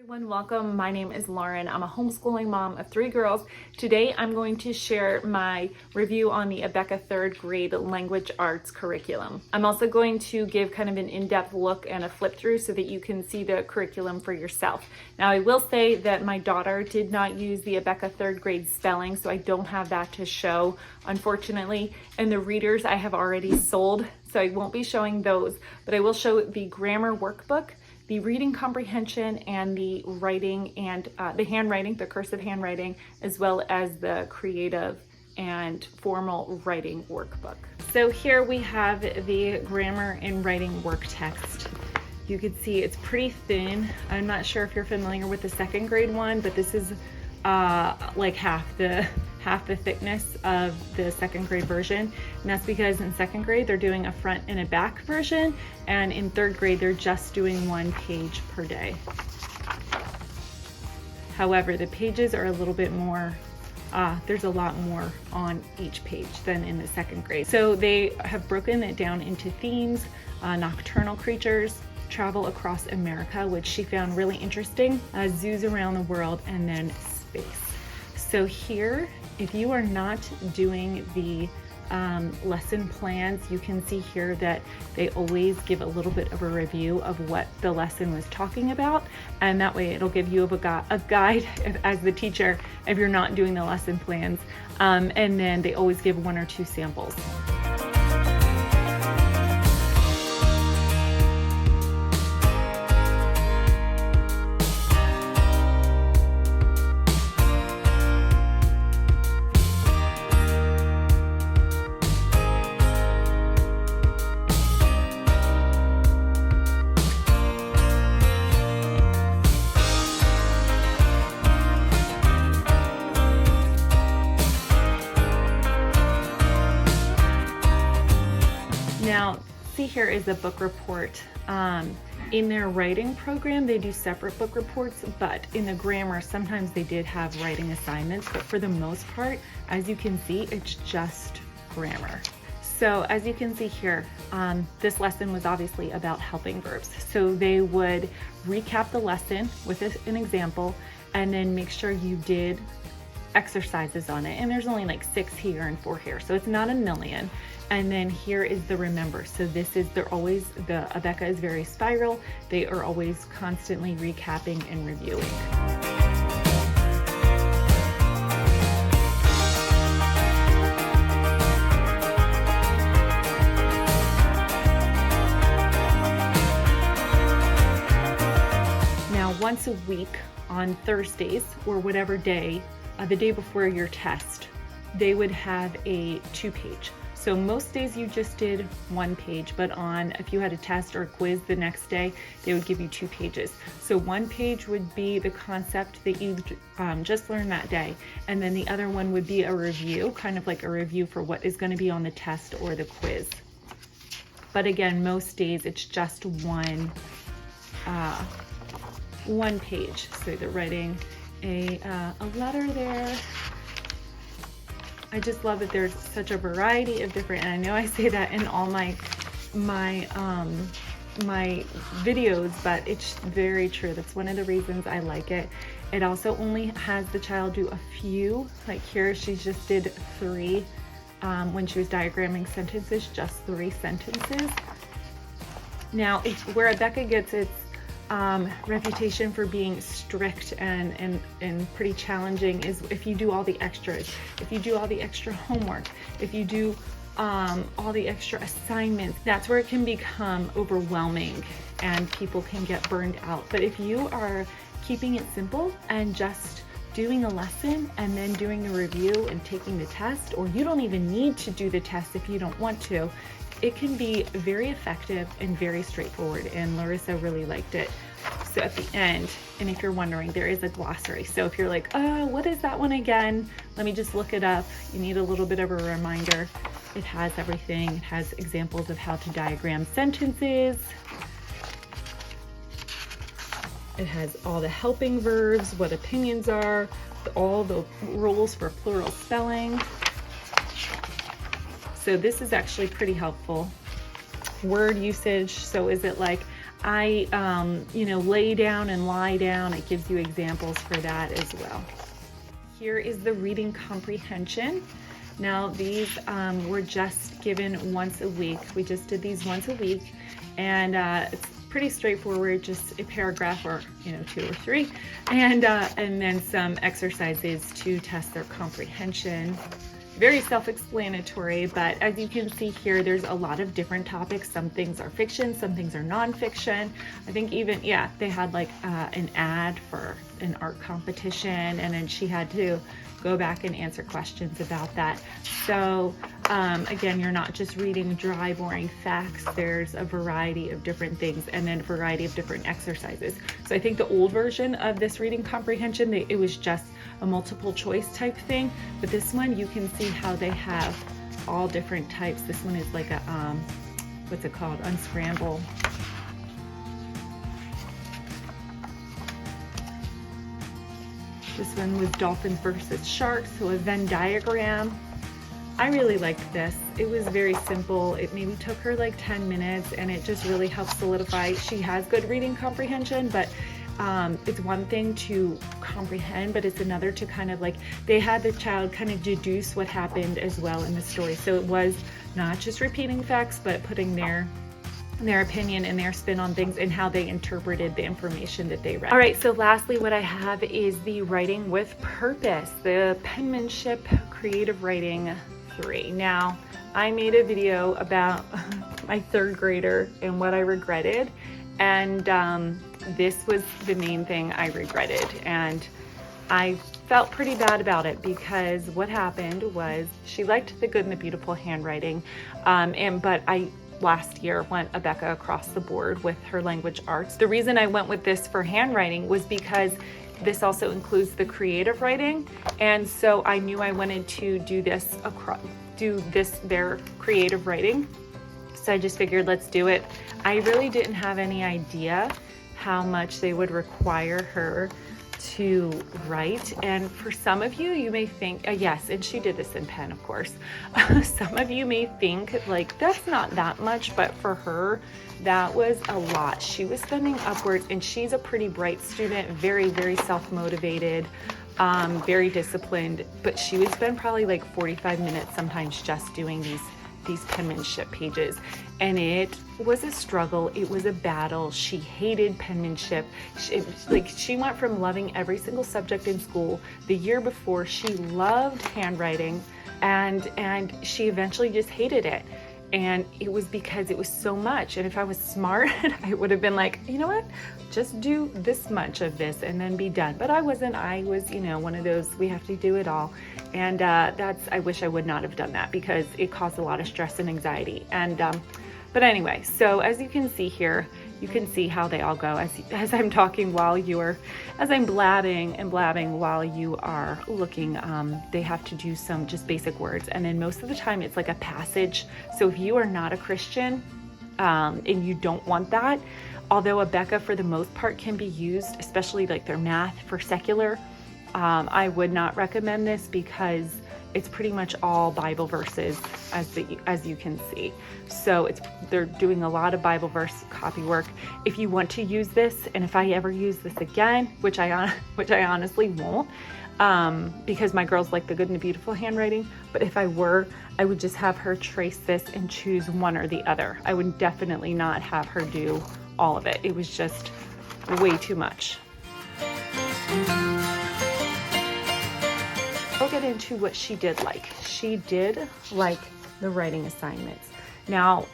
Everyone, welcome. My name is Lauren. I'm a homeschooling mom of 3 girls. Today I'm going to share my review on the Abeka 3rd grade language arts curriculum. I'm also going to give kind of an in-depth look and a flip through so that you can see the curriculum for yourself. Now I will say that my daughter did not use the Abeka 3rd grade spelling, so I don't have that to show, unfortunately. And the readers I have already sold, so I won't be showing those, but I will show the grammar workbook, the reading comprehension, and the writing and the handwriting, the cursive handwriting, as well as the creative and formal writing workbook. So here we have the grammar and writing work text. You can see it's pretty thin. I'm not sure if you're familiar with the 2nd grade one, but this is like half the thickness of the 2nd grade version, and that's because in 2nd grade they're doing a front and a back version, and in 3rd grade they're just doing 1 page per day. However, the pages are a little bit more, there's a lot more on each page than in the 2nd grade. So they have broken it down into themes, nocturnal creatures, travel across America, which she found really interesting, zoos around the world, and then space. So here, if you are not doing the lesson plans, you can see here that they always give a little bit of a review of what the lesson was talking about, and that way it'll give you a guide as the teacher if you're not doing the lesson plans, and then they always give 1 or 2 samples. Now, see here is a book report. In their writing program, they do separate book reports, but in the grammar, sometimes they did have writing assignments, but for the most part, as you can see, it's just grammar. So as you can see here, this lesson was obviously about helping verbs. So they would recap the lesson with an example, and then make sure you did exercises on it. And there's only like 6 here and 4 here, so it's not a million. And then here is the remember. So the Abeka is very spiral. They are always constantly recapping and reviewing. Now, once a week on Thursdays or whatever day, the day before your test, they would have a 2-page. So most days you just did 1 page, but if you had a test or a quiz the next day, they would give you 2 pages. So 1 page would be the concept that you just learned that day, and then the other one would be a review, kind of like a review for what is going to be on the test or the quiz. But again, most days it's just one page. So they're writing a letter there. I just love that there's such a variety of different, and I know I say that in all my videos, but it's very true. That's one of the reasons I like it. It also only has the child do a few, like here she just did 3 when she was diagramming sentences, just 3 sentences. Now, where Abeka gets its reputation for being strict and pretty challenging is if you do all the extras, if you do all the extra homework, if you do all the extra assignments. That's where it can become overwhelming and people can get burned out. But if you are keeping it simple and just doing a lesson and then doing a review and taking the test, or you don't even need to do the test if you don't want to, it can be very effective and very straightforward, and Larissa really liked it. So at the end, and if you're wondering, there is a glossary. So if you're like, what is that one again? Let me just look it up. You need a little bit of a reminder. It has everything. It has examples of how to diagram sentences. It has all the helping verbs, what opinions are, all the rules for plural spelling. So this is actually pretty helpful. Word usage. So is it like, lay down and lie down. It gives you examples for that as well. Here is the reading comprehension. Now these were just given once a week. We just did these once a week, and it's pretty straightforward, just a paragraph or 2 or 3, and then some exercises to test their comprehension. Very self-explanatory, but as you can see here, there's a lot of different topics. Some things are fiction, some things are nonfiction. I think even, they had like an ad for an art competition, and then she had to go back and answer questions about that. So again, you're not just reading dry, boring facts. There's a variety of different things, and then a variety of different exercises. So I think the old version of this reading comprehension, it was just a multiple choice type thing, but this one you can see how they have all different types. This one is like a what's it called, unscramble. This one was dolphins versus sharks, so a Venn diagram. I really liked this. It was very simple. It maybe took her like 10 minutes, and it just really helped solidify. She has good reading comprehension, but it's one thing to comprehend, but it's another to kind of like, they had the child kind of deduce what happened as well in the story. So it was not just repeating facts, but putting their opinion and their spin on things and how they interpreted the information that they read. All right, so lastly, what I have is the writing with purpose, the penmanship creative writing 3. Now, I made a video about my 3rd grader and what I regretted, and this was the main thing I regretted, and I felt pretty bad about it because what happened was she liked the Good and the Beautiful handwriting, but I last year went Abeka across the board with her language arts. The reason I went with this for handwriting was because this also includes the creative writing, and so I knew I wanted to do their creative writing. So I just figured, let's do it. I really didn't have any idea how much they would require her to write. And for some of you, you may think, yes, and she did this in pen, of course. Some of you may think like, that's not that much, but for her, that was a lot. She was spending upwards, and she's a pretty bright student, very, very self-motivated, very disciplined, but she would spend probably like 45 minutes sometimes just doing these penmanship pages, and it was a struggle. It was a battle. She hated penmanship. She went from loving every single subject in school. The year before, she loved handwriting, and she eventually just hated it. And it was because it was so much. And if I was smart, I would have been like, you know what, just do this much of this and then be done. But I wasn't. I was, one of those, we have to do it all. And I wish I would not have done that because it caused a lot of stress and anxiety. And but anyway, so as you can see here, you can see how they all go as I'm talking as I'm blabbing while you are looking. They have to do some just basic words, and then most of the time it's like a passage. So if you are not a Christian and you don't want that, although Abeka for the most part can be used, especially like their math for secular, I would not recommend this because it's pretty much all Bible verses as you can see. So they're doing a lot of Bible verse copy work. If you want to use this, and if I ever use this again, which I honestly won't, because my girls like the Good and the Beautiful handwriting, but if I would just have her trace this and choose one or the other. I would definitely not have her do all of it. It was just way too much. I'll get into what she did like. She did like the writing assignments. Now,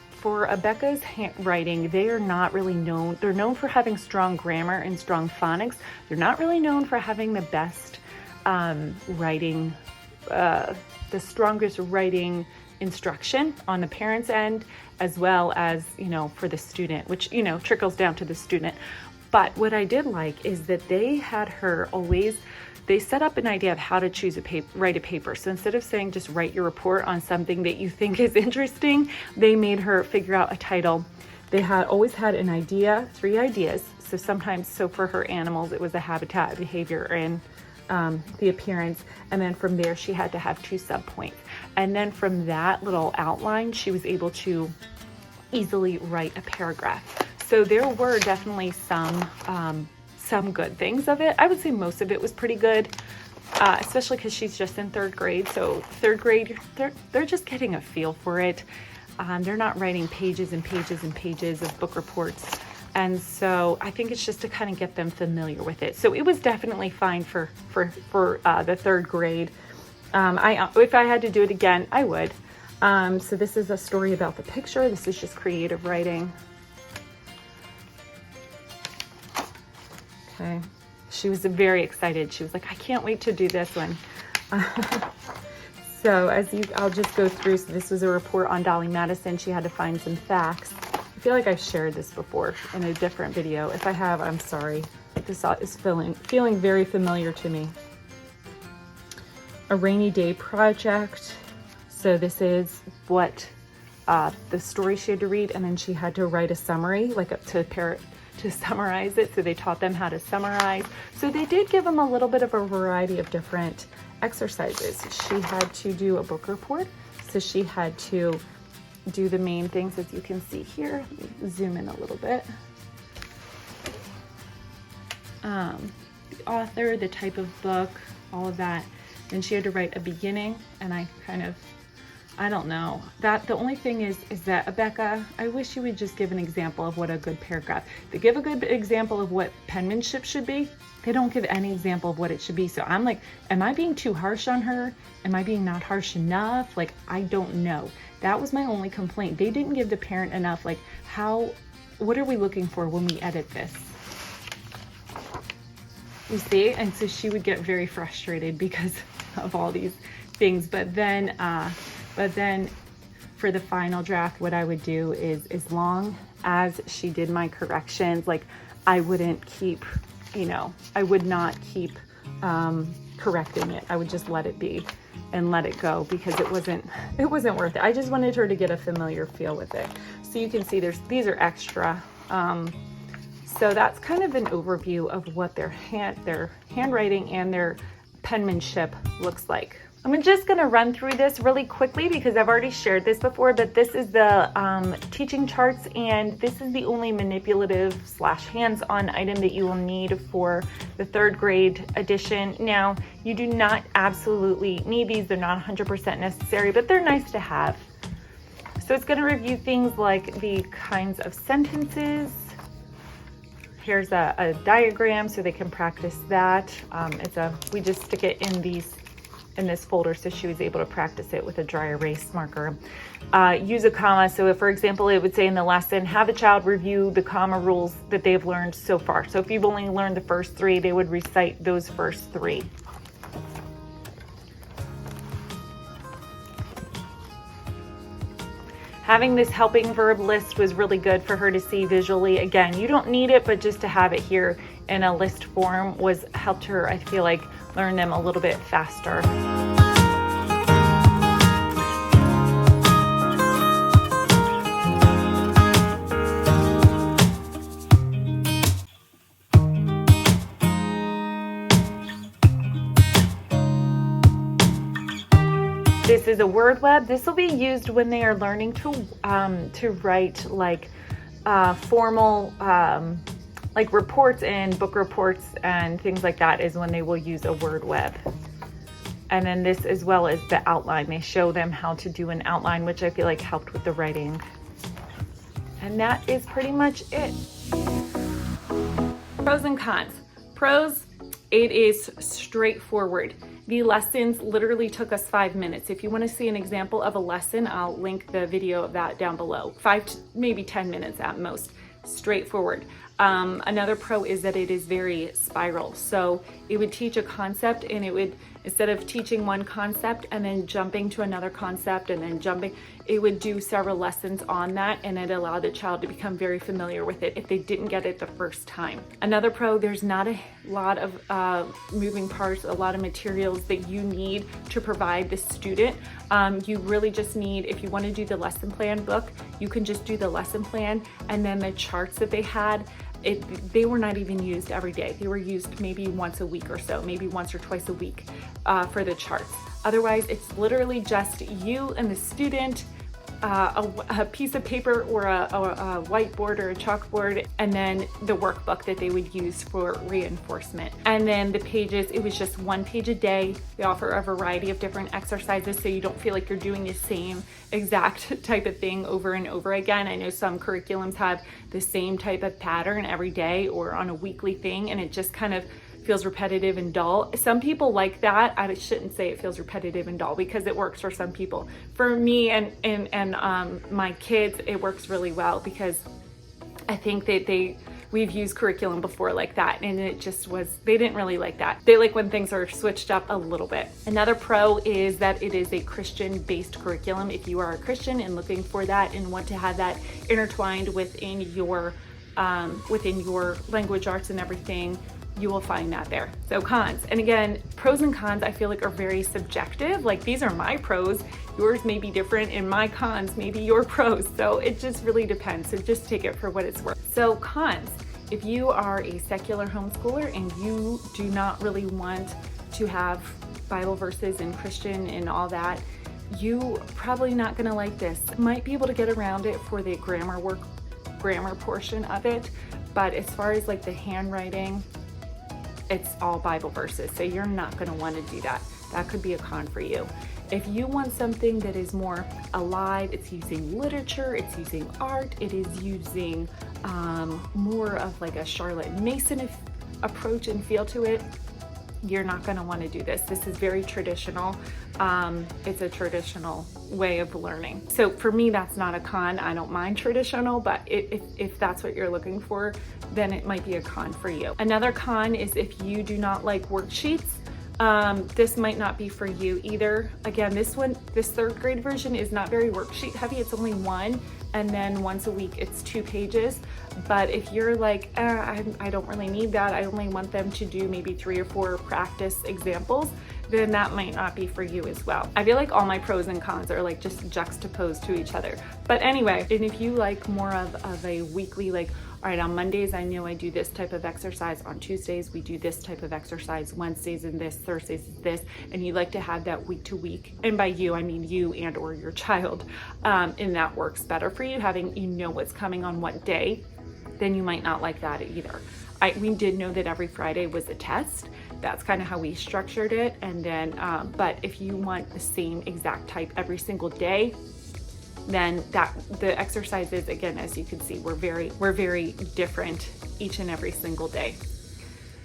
for Abeka's handwriting, they are not really known. They're known for having strong grammar and strong phonics. They're not really known for having the best writing, the strongest writing instruction on the parents' end, as well as, for the student, which, trickles down to the student. But what I did like is that they had her they set up an idea of how to write a paper. So instead of saying just write your report on something that you think is interesting, they made her figure out a title. They always had an idea, 3 ideas. So for her animals, it was a habitat, behavior, and the appearance. And then from there, she had to have 2 subpoints. And then from that little outline, she was able to easily write a paragraph. So there were definitely some good things of it. I would say most of it was pretty good, especially because she's just in third grade. So third grade, they're just getting a feel for it. They're not writing pages and pages and pages of book reports. And so I think it's just to kind of get them familiar with it. So it was definitely fine for the third grade. If I had to do it again, I would. So this is a story about the picture. This is just creative writing. Okay. She was very excited. She was like, I can't wait to do this one. So I'll just go through. So this was a report on Dolly Madison. She had to find some facts. I feel like I've shared this before in a different video. If I have, I'm sorry. This is feeling very familiar to me. A rainy day project. So this is what the story she had to read, and then she had to write a summary, like to summarize it. So they taught them how to summarize. So they did give them a little bit of a variety of different exercises. She had to do a book report. So she had to do the main things, as you can see here. Let me zoom in a little bit. The author, the type of book, all of that. Then she had to write a beginning, and I don't know. The only thing is that Abeka, I wish you would just give an example of what a good paragraph. They give a good example of what penmanship should be. They don't give any example of what it should be. So I'm like, am I being too harsh on her? Am I being not harsh enough? Like, I don't know. That was my only complaint. They didn't give the parent enough, like, what are we looking for when we edit this? You see? And so she would get very frustrated because of all these things. But then for the final draft, what I would do is, as long as she did my corrections, like, I wouldn't keep, I would not keep correcting it. I would just let it be and let it go, because it wasn't worth it. I just wanted her to get a familiar feel with it. So you can see these are extra. So that's kind of an overview of what their handwriting and their penmanship looks like. I'm just going to run through this really quickly because I've already shared this before, but this is the teaching charts, and this is the only manipulative / hands-on item that you will need for the third grade edition. Now, you do not absolutely need these. They're not 100% necessary, but they're nice to have. So it's going to review things like the kinds of sentences. Here's a diagram so they can practice that. We just stick it in this folder so she was able to practice it with a dry erase marker. Use a comma. So if, for example, it would say in the lesson, have a child review the comma rules that they've learned so far. So if you've only learned the first 3, they would recite those first 3. Having this helping verb list was really good for her to see visually. Again, you don't need it, but just to have it here in a list form helped her, I feel like, learn them a little bit faster. This is a word web. This will be used when they are learning to write like formal like reports and book reports and things like that, is when they will use a word web. And then this, as well as the outline, they show them how to do an outline, which I feel like helped with the writing. And that is pretty much it. Pros and cons. Pros, it is straightforward. The lessons literally took us 5 minutes. If you want to see an example of a lesson, I'll link the video of that down below. 5 to maybe 10 minutes at most. Straightforward. Another pro is that it is very spiral. So it would teach a concept, and it would, instead of teaching one concept and then jumping to another concept and then jumping, it would do several lessons on that, and it allowed the child to become very familiar with it if they didn't get it the first time. Another pro, there's not a lot of moving parts, a lot of materials that you need to provide the student. You really just need, if you want to do the lesson plan book, you can just do the lesson plan, and then the charts that they had, they were not even used every day. They were used maybe once a week or so, maybe once or twice a week for the charts. Otherwise, it's literally just you and the student a piece of paper or a whiteboard or a chalkboard, and then the workbook that they would use for reinforcement. And then the pages, it was just 1 page a day. They offer a variety of different exercises so you don't feel like you're doing the same exact type of thing over and over again. I know some curriculums have the same type of pattern every day or on a weekly thing, and it just kind of feels repetitive and dull. Some people like that. I shouldn't say it feels repetitive and dull because it works for some people. For me and my kids, it works really well because I think that we've used curriculum before like that, and it just they didn't really like that. They like when things are switched up a little bit. Another pro is that it is a Christian-based curriculum. If you are a Christian and looking for that and want to have that intertwined within your language arts and everything, you will find that there. So cons, and again, pros and cons I feel like are very subjective. Like these are my pros, yours may be different, and my cons may be your pros. So it just really depends. So just take it for what it's worth. So cons, if you are a secular homeschooler and you do not really want to have Bible verses and Christian and all that, you probably not gonna like this. Might be able to get around it for the grammar portion of it, but as far as like the handwriting, it's all Bible verses, so you're not going to want to do that. That could be a con for you. If you want something that is more alive, it's using literature, it's using art, it is using more of like a Charlotte Mason approach and feel to it, you're not going to want to do this. This is very traditional. It's a traditional way of learning. So for me, that's not a con. I don't mind traditional, but if that's what you're looking for, then it might be a con for you. Another con is if you do not like worksheets, this might not be for you either. Again, this 3rd grade version is not very worksheet heavy. It's only 1, and then once a week it's 2 pages. But if you're like, I don't really need that, I only want them to do maybe 3 or 4 practice examples, then that might not be for you as well. I feel like all my pros and cons are like just juxtaposed to each other. But anyway, and if you like more of a weekly, like, all right, on Mondays, I know I do this type of exercise. On Tuesdays, we do this type of exercise. Wednesdays and this, Thursdays is this. And you like to have that week to week. And by you, I mean you and or your child. And that works better for you, having you know what's coming on what day. Then you might not like that either. We did know that every Friday was a test. That's kind of how we structured it. And then, but if you want the same exact type every single day, then the exercises, again, as you can see, we're very different each and every single day.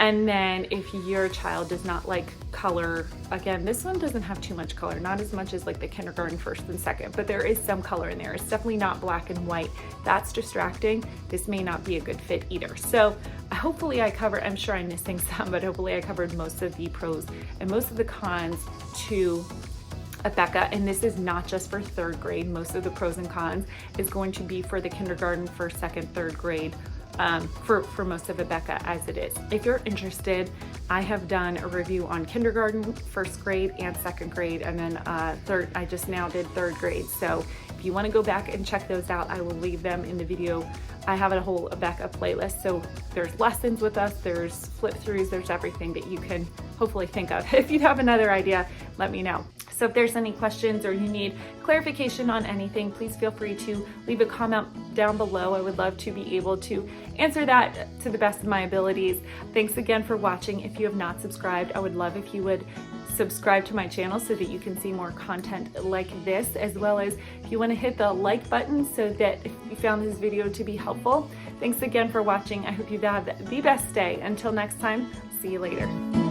And then if your child does not like color, again, this one doesn't have too much color, not as much as like the kindergarten 1st and 2nd, but there is some color in there. It's definitely not black and white. That's distracting. This may not be a good fit either. So hopefully I'm sure I'm missing some, but hopefully I covered most of the pros and most of the cons to Abeka, and this is not just for 3rd grade. Most of the pros and cons is going to be for the kindergarten, 1st, 2nd, 3rd grade, for most of Abeka as it is. If you're interested, I have done a review on kindergarten, 1st grade, and 2nd grade, and then I just now did 3rd grade. So if you want to go back and check those out, I will leave them in the video. I have a whole Abeka playlist, so there's lessons with us, there's flip throughs, there's everything that you can hopefully think of. If you have another idea, let me know. So if there's any questions or you need clarification on anything, please feel free to leave a comment down below. I would love to be able to answer that to the best of my abilities. Thanks again for watching. If you have not subscribed, I would love if you would subscribe to my channel so that you can see more content like this, as well as if you want to hit the like button so that if you found this video to be helpful. Thanks again for watching. I hope you have the best day. Until next time, see you later.